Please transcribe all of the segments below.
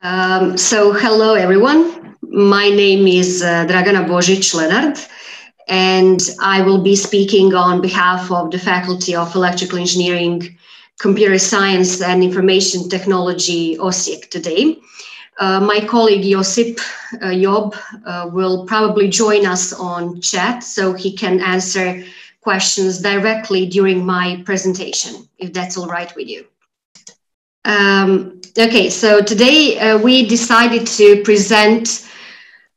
Hello everyone. My name is Dragana Božić-Lenard, and I will be speaking on behalf of the Faculty of Electrical Engineering, Computer Science and Information Technology Osijek today. My colleague Josip Job will probably join us on chat so he can answer questions directly during my presentation, if that's all right with you. Okay, so today we decided to present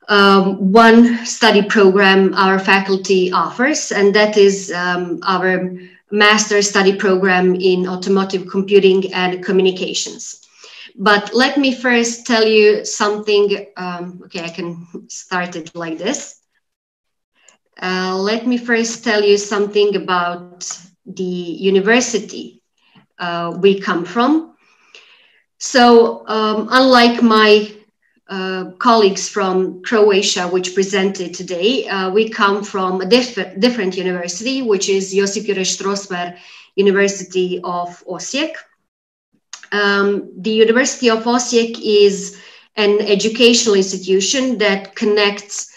one study program our faculty offers, and that is our master study program in automotive computing and communications. But let me first tell you something. Okay, I can start it like this. Let me first tell you something about the university we come from. So unlike my colleagues from Croatia, which presented today, we come from a different university, which is Josip Juraj Strossmayer University of Osijek. The University of Osijek is an educational institution that connects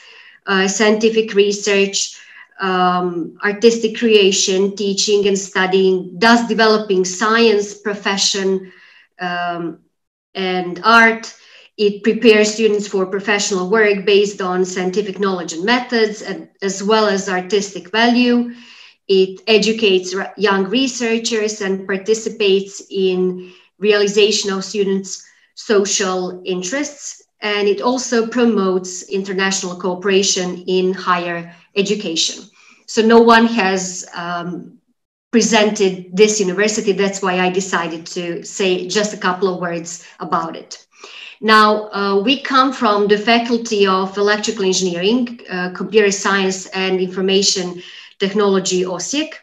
scientific research, artistic creation, teaching and studying, thus developing science, profession, and art. It prepares students for professional work based on scientific knowledge and methods, as well as artistic value. It educates young researchers and participates in realization of students' social interests. And it also promotes international cooperation in higher education. So no one has presented this university. That's why I decided to say just a couple of words about it. Now, we come from the Faculty of Electrical Engineering, Computer Science and Information Technology Osijek,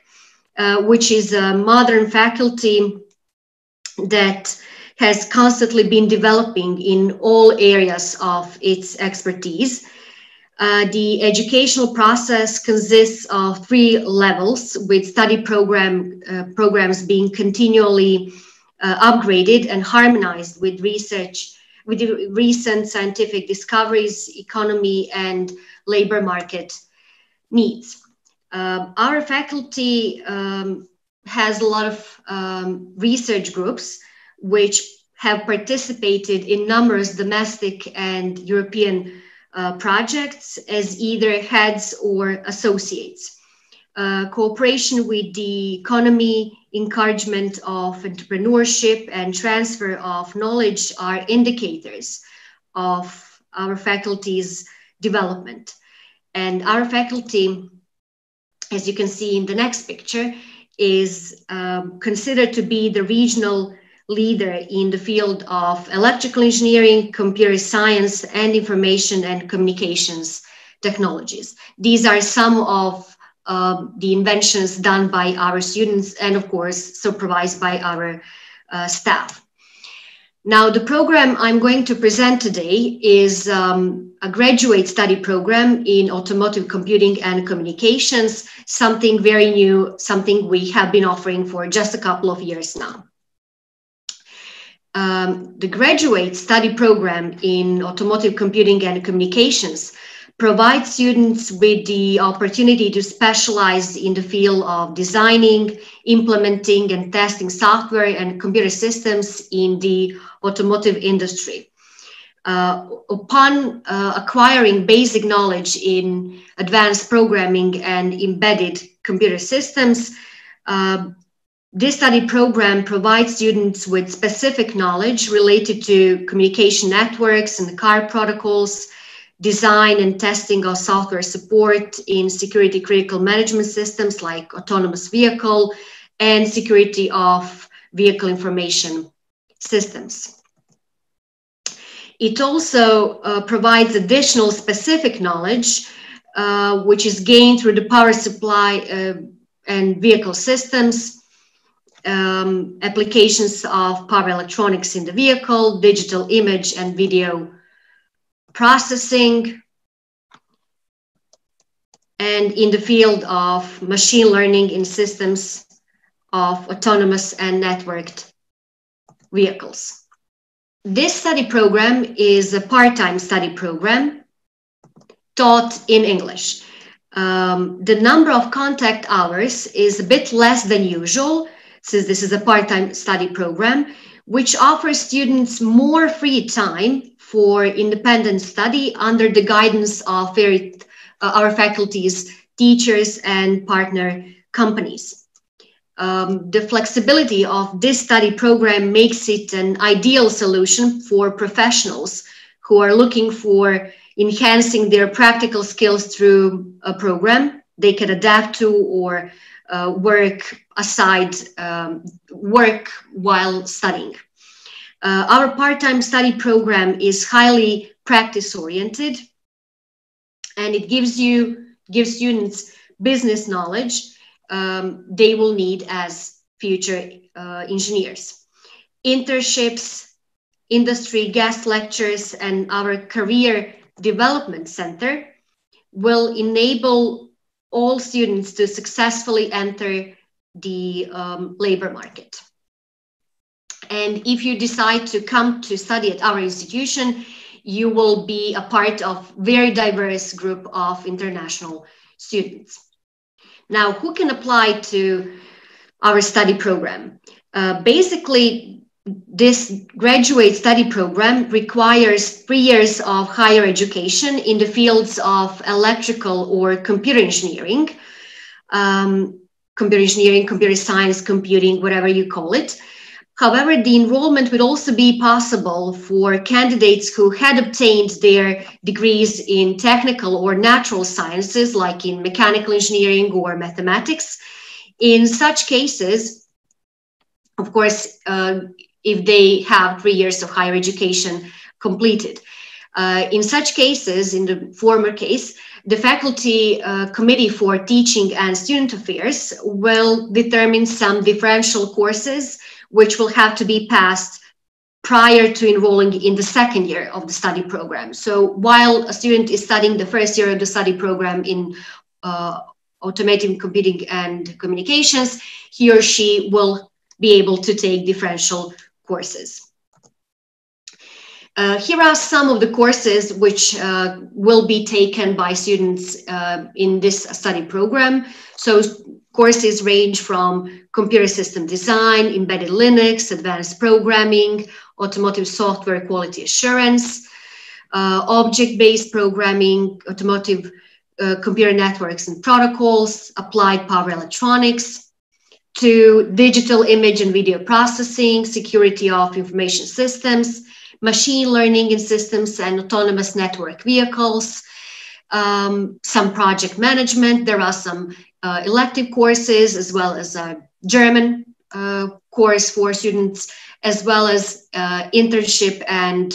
which is a modern faculty that has constantly been developing in all areas of its expertise. The educational process consists of 3 levels, with study programs being continually upgraded and harmonized with research, with the recent scientific discoveries, economy, and labor market needs. Our faculty has a lot of research groups which have participated in numerous domestic and European projects as either heads or associates. Cooperation with the economy, encouragement of entrepreneurship, and transfer of knowledge are indicators of our faculty's development. And our faculty, as you can see in the next picture, is considered to be the regional leader in the field of electrical engineering, computer science, and information and communications technologies. These are some of the inventions done by our students and, of course, supervised by our staff. Now, the program I'm going to present today is a graduate study program in automotive computing and communications, something very new, something we have been offering for just a couple of years now. The graduate study program in automotive computing and communications provides students with the opportunity to specialize in the field of designing, implementing, and testing software and computer systems in the automotive industry. Upon acquiring basic knowledge in advanced programming and embedded computer systems, this study program provides students with specific knowledge related to communication networks and car protocols, design and testing of software support in security critical management systems like autonomous vehicle, and security of vehicle information systems. It also provides additional specific knowledge, which is gained through the power supply and vehicle systems, applications of power electronics in the vehicle, digital image and video processing, and in the field of machine learning in systems of autonomous and networked vehicles. This study program is a part-time study program taught in English. The number of contact hours is a bit less than usual, since this is a part-time study program, which offers students more free time for independent study under the guidance of our faculties, teachers, and partner companies. The flexibility of this study program makes it an ideal solution for professionals who are looking for enhancing their practical skills through a program they can adapt to or work while studying. Our part-time study program is highly practice-oriented, and it gives students business knowledge they will need as future engineers. Internships, industry guest lectures, and our career development center will enable all students to successfully enter the labor market. And if you decide to come to study at our institution, you will be a part of very diverse group of international students. Now, who can apply to our study program? Basically, this graduate study program requires 3 years of higher education in the fields of electrical or computer engineering, computer science, computing, whatever you call it. However, the enrollment would also be possible for candidates who had obtained their degrees in technical or natural sciences, like in mechanical engineering or mathematics. In such cases, of course, if they have 3 years of higher education completed. In such cases, in the former case, the faculty committee for teaching and student affairs will determine some differential courses which will have to be passed prior to enrolling in the second year of the study program. So while a student is studying the first year of the study program in automotive computing and communications, he or she will be able to take differential courses. Here are some of the courses which will be taken by students in this study program. So courses range from computer system design, embedded Linux, advanced programming, automotive software quality assurance, object-based programming, automotive computer networks and protocols, applied power electronics, to digital image and video processing, security of information systems, machine learning in systems and autonomous network vehicles, some project management. There are some elective courses, as well as a German course for students, as well as internship and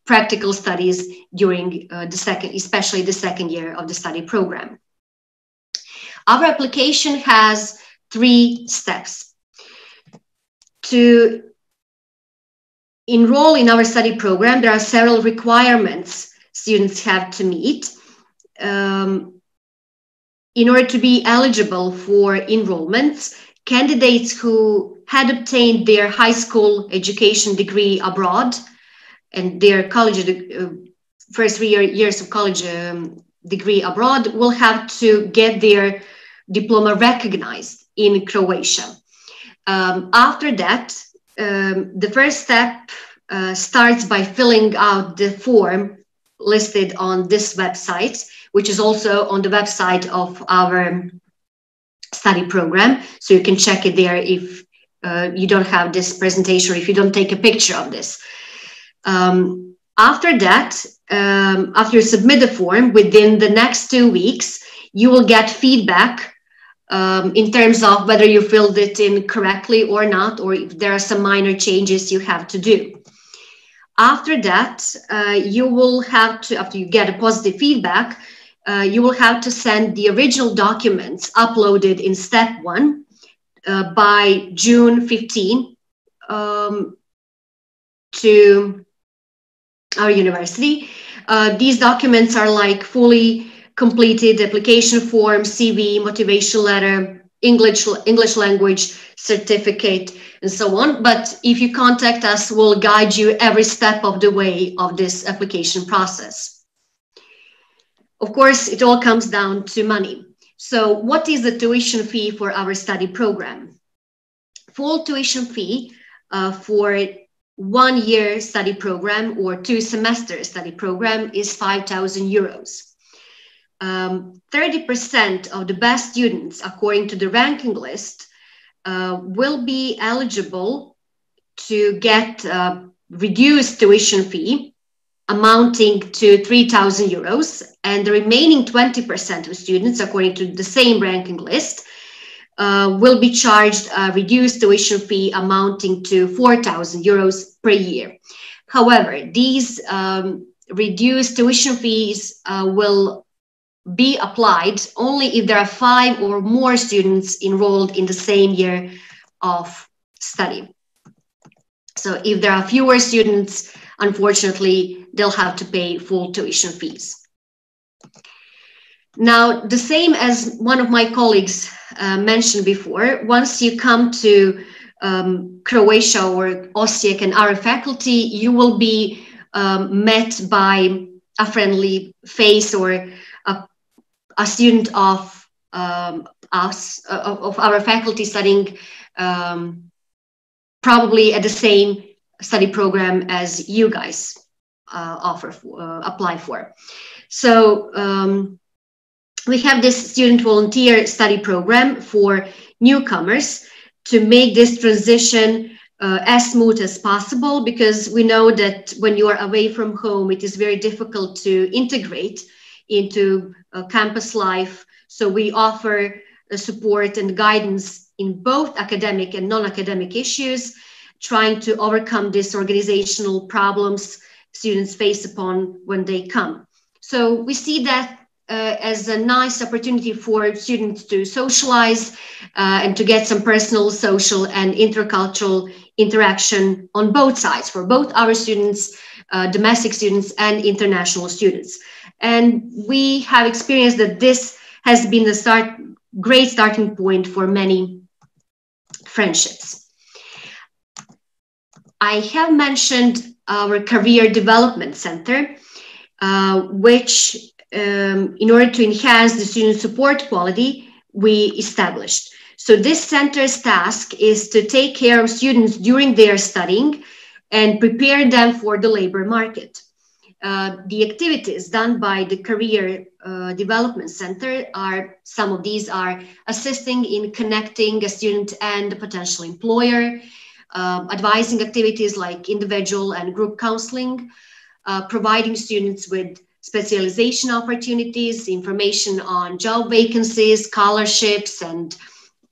practical studies during especially the second year of the study program. Our application has 3 steps. To enroll in our study program, there are several requirements students have to meet. In order to be eligible for enrollment, candidates who had obtained their high school education degree abroad and their college first 3 years of college degree abroad will have to get their diploma recognized in Croatia. After that, the first step starts by filling out the form listed on this website, which is also on the website of our study program. So you can check it there if you don't have this presentation, or if you don't take a picture of this. After that, after you submit the form, within the next 2 weeks, you will get feedback in terms of whether you filled it in correctly or not, or if there are some minor changes you have to do. After that, you will have to, after you get a positive feedback, you will have to send the original documents uploaded in step 1 by June 15 to our university. These documents are like fully completed application form, CV, motivation letter, English language certificate, and so on. But if you contact us, we'll guide you every step of the way of this application process. Of course, it all comes down to money. So what is the tuition fee for our study program? Full tuition fee for 1 year study program or 2 semester study program is 5,000 euros. 30% of the best students, according to the ranking list, will be eligible to get reduced tuition fee amounting to 3,000 euros, and the remaining 20% of students, according to the same ranking list, will be charged a reduced tuition fee amounting to 4,000 euros per year. However, these reduced tuition fees will be applied only if there are 5 or more students enrolled in the same year of study. So if there are fewer students, unfortunately, they'll have to pay full tuition fees. Now, the same as one of my colleagues mentioned before, once you come to Croatia or Osijek and our faculty, you will be met by a friendly face or a student of us, of our faculty studying probably at the same study program as you guys apply for. So we have this student volunteer study program for newcomers to make this transition as smooth as possible, because we know that when you are away from home, it is very difficult to integrate into campus life. So we offer support and guidance in both academic and non-academic issues, trying to overcome these organizational problems students face upon when they come. So we see that as a nice opportunity for students to socialize and to get some personal, social, and intercultural interaction on both sides, for both our students, domestic students, and international students. And we have experienced that this has been the great starting point for many friendships. I have mentioned our Career Development Center, which, in order to enhance the student support quality, we established. So this center's task is to take care of students during their studying and prepare them for the labor market. The activities done by the Career Development Center some of these are assisting in connecting a student and a potential employer, advising activities like individual and group counseling, providing students with specialization opportunities, information on job vacancies, scholarships, and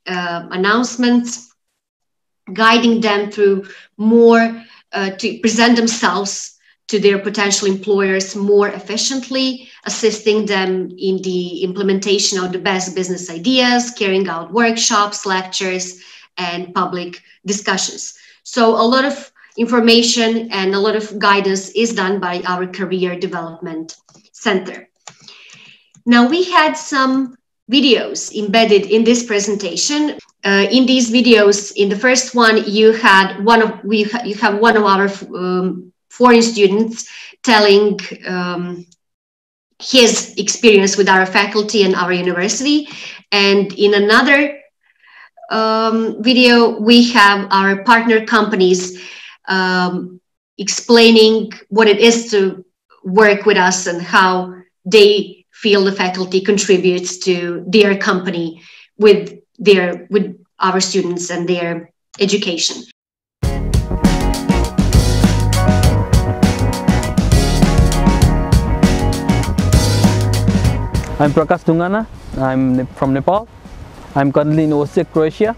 announcements, guiding them through more to present themselves to their potential employers more efficiently, assisting them in the implementation of the best business ideas, carrying out workshops, lectures, and public discussions. So a lot of information and a lot of guidance is done by our Career Development Center. Now, we had some videos embedded in this presentation. In these videos, in the first one, you have one of our foreign students telling his experience with our faculty and our university. And in another video, we have our partner companies explaining what it is to work with us and how they feel the faculty contributes to their company with our students and their education. I'm Prakash Dungana. I'm from Nepal. I'm currently in Osijek, Croatia.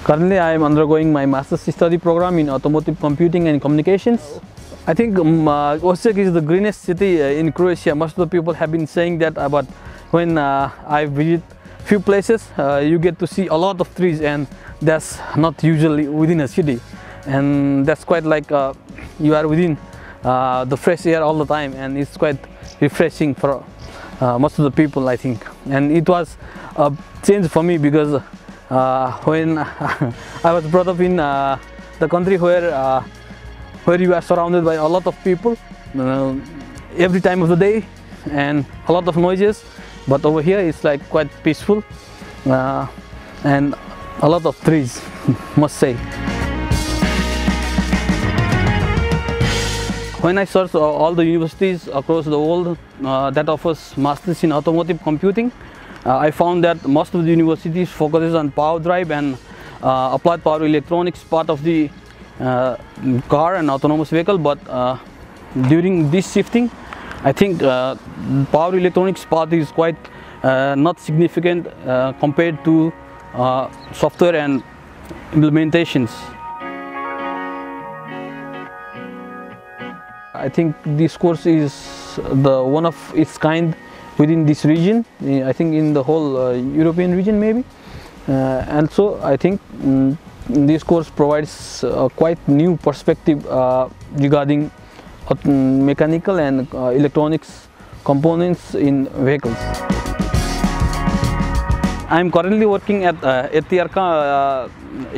Currently, I am undergoing my master's study program in automotive computing and communications. I think Osijek is the greenest city in Croatia. Most of the people have been saying that, but when I visit few places, you get to see a lot of trees, and that's not usually within a city. And that's quite like you are within the fresh air all the time, and it's quite refreshing for most of the people, I think. And it was a change for me, because when I was brought up in the country where you are surrounded by a lot of people every time of the day and a lot of noises, but over here it's like quite peaceful and a lot of trees, must say. When I searched all the universities across the world that offers masters in automotive computing, I found that most of the universities focuses on power drive and applied power electronics part of the car and autonomous vehicle, but during this shifting, I think power electronics part is quite not significant compared to software and implementations. I think this course is the one of its kind within this region. I think in the whole European region maybe, and so I think this course provides a quite new perspective regarding mechanical and electronics components in vehicles. I am currently working at ETRK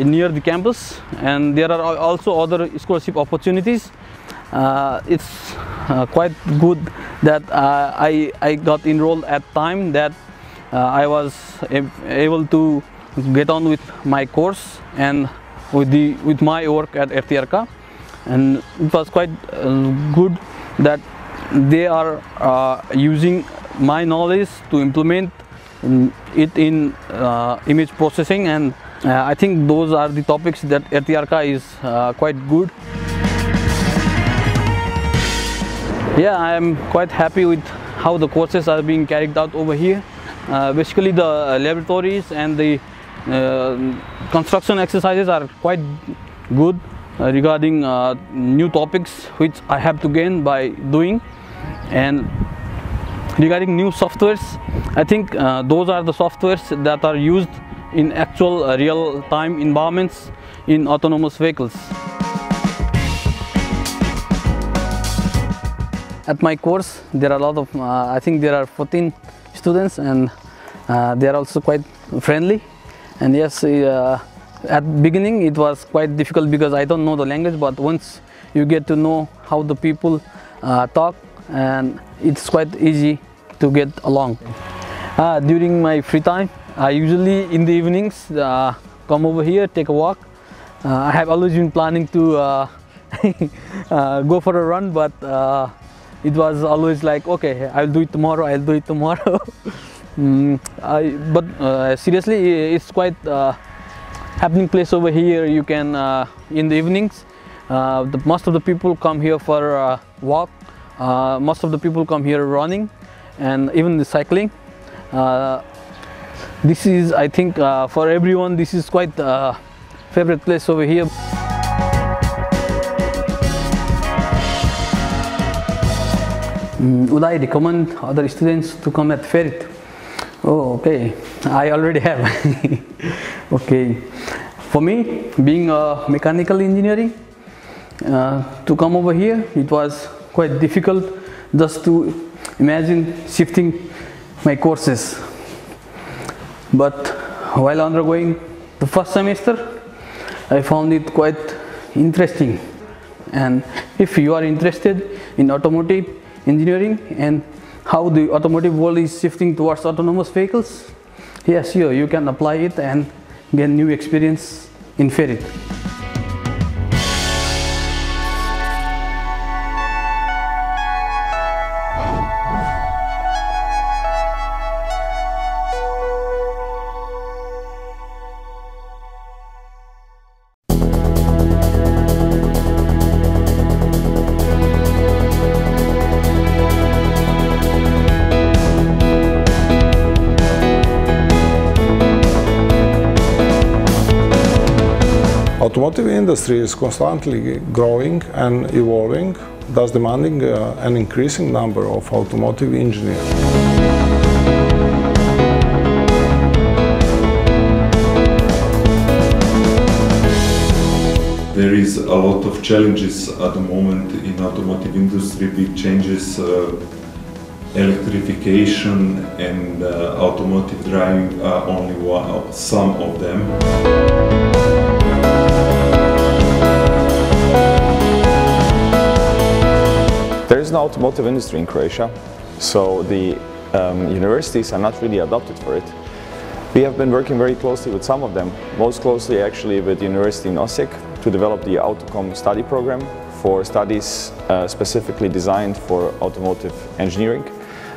near the campus, and there are also other scholarship opportunities. It's quite good that I got enrolled at time that I was able to get on with my course and with my work at ETRK, and it was quite good that they are using my knowledge to implement it in image processing, and I think those are the topics that ETRK is quite good. Yeah, I am quite happy with how the courses are being carried out over here. Basically, the laboratories and the construction exercises are quite good regarding new topics which I have to gain by doing. And regarding new softwares, I think those are the softwares that are used in actual real-time environments in autonomous vehicles. At my course, there are a lot of, I think there are 14 students, and they are also quite friendly. And yes, at beginning it was quite difficult because I don't know the language, but once you get to know how the people talk, and it's quite easy to get along. During my free time, I usually in the evenings come over here, take a walk. I have always been planning to go for a run, but it was always like, okay, I'll do it tomorrow, I'll do it tomorrow. But seriously, it's quite happening place over here. You can, in the evenings, most of the people come here for a walk, most of the people come here running, and even the cycling. This is, I think, for everyone, this is quite a favorite place over here. Would I recommend other students to come at FERIT? Oh, okay, I already have. Okay, for me, being a mechanical engineering, to come over here, it was quite difficult just to imagine shifting my courses. But while undergoing the first semester, I found it quite interesting. And if you are interested in automotive engineering and how the automotive world is shifting towards autonomous vehicles, yes, sure, you can apply it and gain new experience in FERIT. Automotive industry is constantly growing and evolving, thus demanding an increasing number of automotive engineers. There is a lot of challenges at the moment in automotive industry, big changes electrification and automotive driving are only some of them. There is no automotive industry in Croatia, so the universities are not really adapted for it. We have been working very closely with some of them, most closely actually with the University in Osijek to develop the Autocom study program for studies specifically designed for automotive engineering.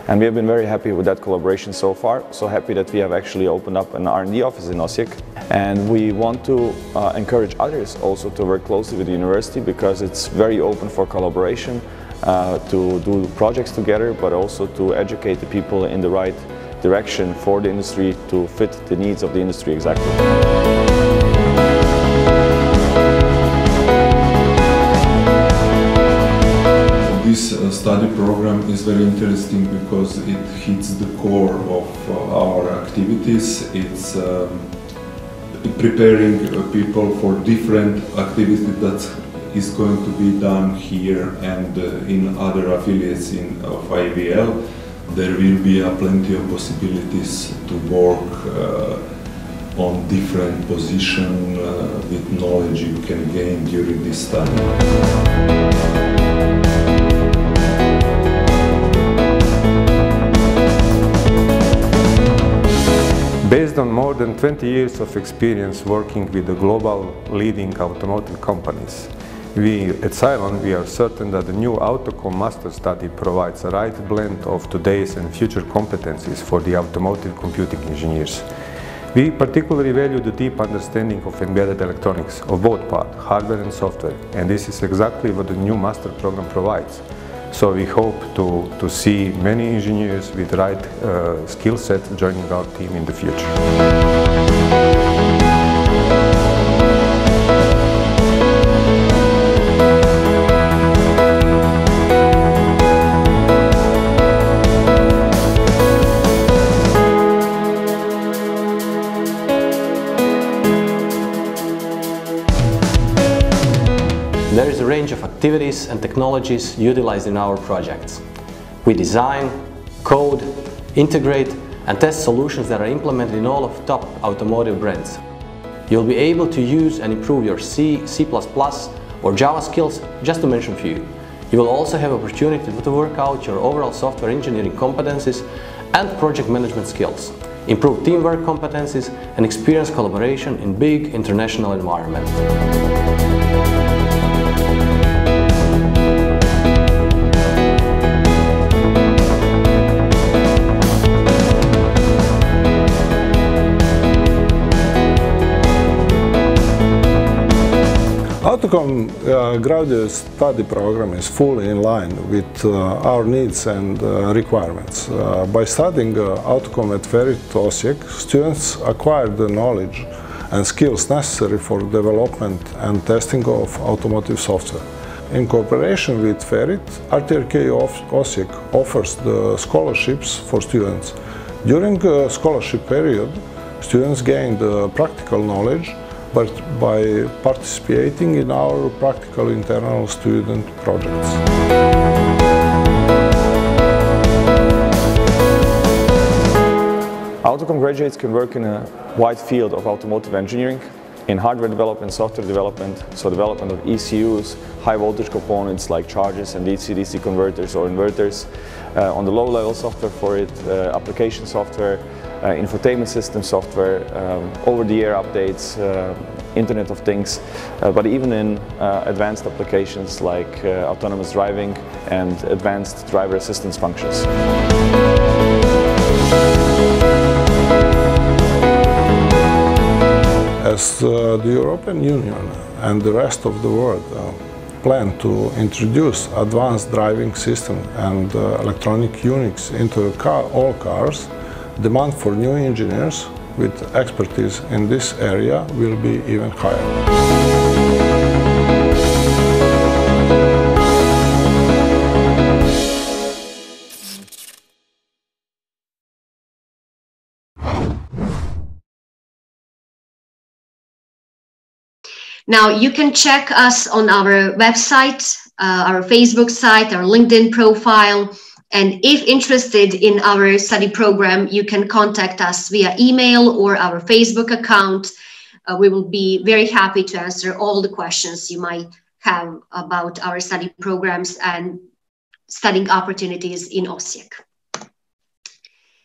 And we have been very happy with that collaboration so far, so happy that we have actually opened up an R&D office in Osijek. And we want to encourage others also to work closely with the university because it's very open for collaboration, to do projects together, but also to educate the people in the right direction for the industry to fit the needs of the industry exactly. This study program is very interesting because it hits the core of our activities. It's preparing people for different activities that is going to be done here and in other affiliates of IVL. There will be plenty of possibilities to work on different positions with knowledge you can gain during this study. Based on more than 20 years of experience working with the global leading automotive companies, we at Cylon are certain that the new Autocom Master Study provides the right blend of today's and future competencies for the automotive computing engineers. We particularly value the deep understanding of embedded electronics of both parts, hardware and software, and this is exactly what the new master program provides. So we hope to see many engineers with the right skill set joining our team in the future. There is a range of activities and technologies utilized in our projects. We design, code, integrate and test solutions that are implemented in all of top automotive brands. You'll be able to use and improve your C, C++ or Java skills, just to mention a few. You will also have opportunity to work out your overall software engineering competencies and project management skills, improve teamwork competencies and experience collaboration in big international environments. Autocom graduate study program is fully in line with our needs and requirements. By studying Autocom at Ferit Osijek, students acquire the knowledge and skills necessary for development and testing of automotive software. In cooperation with Ferit, RTRK Osijek offers the scholarships for students. During the scholarship period, students gain the practical knowledge but by participating in our practical internal student projects. Autocom graduates can work in a wide field of automotive engineering, in hardware development, software development, so development of ECUs, high voltage components like chargers and DC-DC converters or inverters, on the low-level software for it, application software, infotainment system software, over-the-air updates, Internet of Things, but even in advanced applications like autonomous driving and advanced driver assistance functions. As the European Union and the rest of the world plan to introduce advanced driving system and electronic units into all cars, demand for new engineers with expertise in this area will be even higher. Now you can check us on our website, our Facebook site, our LinkedIn profile, And if interested in our study program, you can contact us via email or our Facebook account. We will be very happy to answer all the questions you might have about our study programs and studying opportunities in Osijek.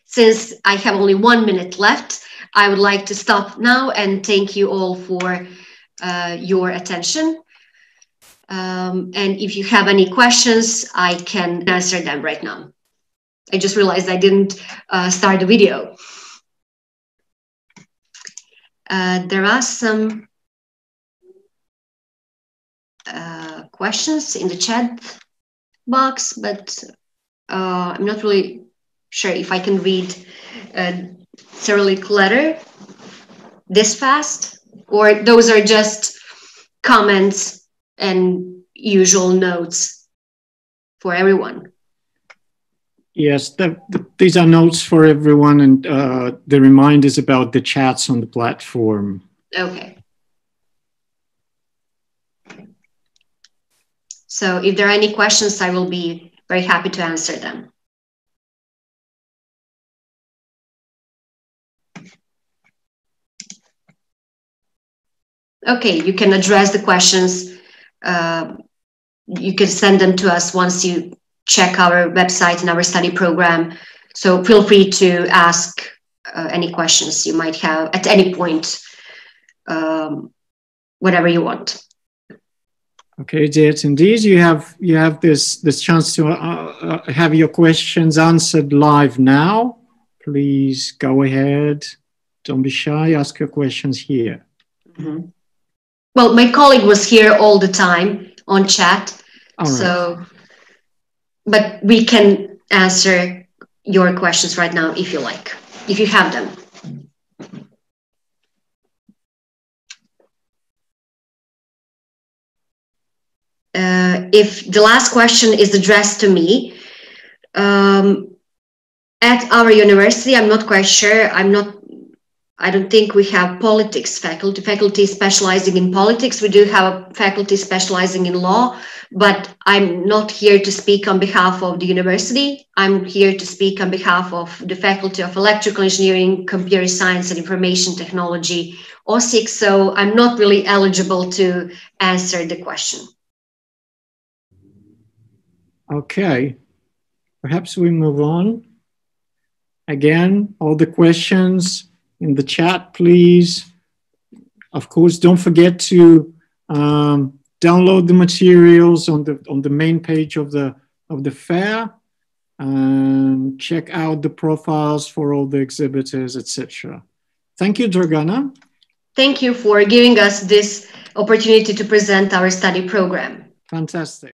Since I have only 1 minute left, I would like to stop now and thank you all for your attention. And if you have any questions, I can answer them right now. I just realized I didn't start the video. There are some questions in the chat box, but I'm not really sure if I can read Cyrillic letter this fast, or those are just comments and usual notes for everyone. Yes, these are notes for everyone, and the reminders about the chats on the platform. Okay. So if there are any questions, I will be very happy to answer them. Okay, you can address the questions. You can send them to us once you check our website and our study program. So feel free to ask any questions you might have at any point, whatever you want. Okay, Jet, indeed, you have this chance to have your questions answered live now. Please go ahead. Don't be shy. Ask your questions here. Mm-hmm. Well, my colleague was here all the time on chat, all right. So, but we can answer your questions right now if you like, if you have them. If the last question is addressed to me, at our university, I'm not quite sure. I don't think we have politics faculty specializing in politics. We do have a faculty specializing in law, but I'm not here to speak on behalf of the university. I'm here to speak on behalf of the Faculty of Electrical Engineering, Computer Science and Information Technology, Osijek, so I'm not really eligible to answer the question. Okay, perhaps we move on. Again, all the questions in the chat, please. Of course, don't forget to download the materials on the main page of the fair, and check out the profiles for all the exhibitors, etc. Thank you, Dragana. Thank you for giving us this opportunity to present our study program. Fantastic.